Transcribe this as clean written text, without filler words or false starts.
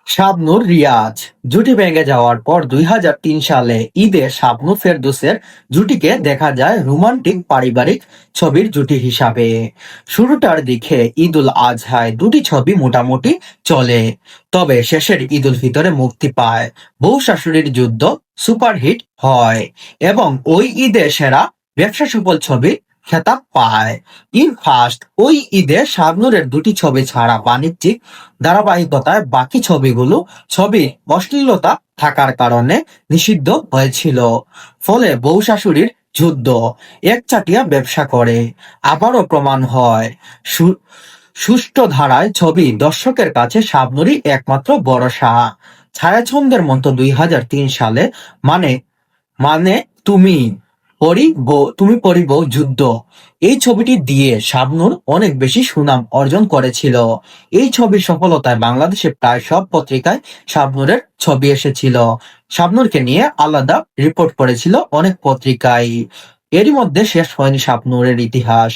শাবনূর রিয়াজ জুটি ভেঙে যাওয়ার পর 2003 সালে ঈদে শাবনূর ফেরদৌসের জুটিকে দেখা যায় রোমান্টিক পারিবারিক ছবির জুটি হিসাবে। শুরুটার দিকে ঈদুল আজহায় দুটি ছবি মোটামুটি চলে, তবে শেষের ঈদুল ফিতরে মুক্তি পায় বউ শাশুড়ির যুদ্ধ সুপারহিট হয় এবং ওই ঈদে সেরা ব্যবসা সফল ছবি খেতাব পায়। ফার্স্ট ওই ঈদে শাবনূরের দুটি ছবি ছাড়া বাণিজ্যিক ধারাবাহিকতায় বাকি ছবির অশ্লীলতা থাকার কারণে নিষিদ্ধ হয়েছিল। ফলে বউ শাশুড়ির যুদ্ধ একচাটিয়া ব্যবসা করে। আবারও প্রমাণ হয় সুষ্ঠু ধারায় ছবি দর্শকের কাছে শাবনূরই একমাত্র ভরসা। ছায়াছন্দের মতো 2003 সালে মানে মানে তুমি তুমি পরিব যুদ্ধ এই ছবিটি দিয়ে শাবনূর অনেক বেশি সুনাম অর্জন করেছিল। এই ছবির সফলতায় বাংলাদেশে প্রায় সব পত্রিকায় শাবনূরের ছবি এসেছিল। শাবনূরকে নিয়ে আলাদা রিপোর্ট করেছিল অনেক পত্রিকায়। এরই মধ্যে শেষ হয়নি শাবনূরের ইতিহাস।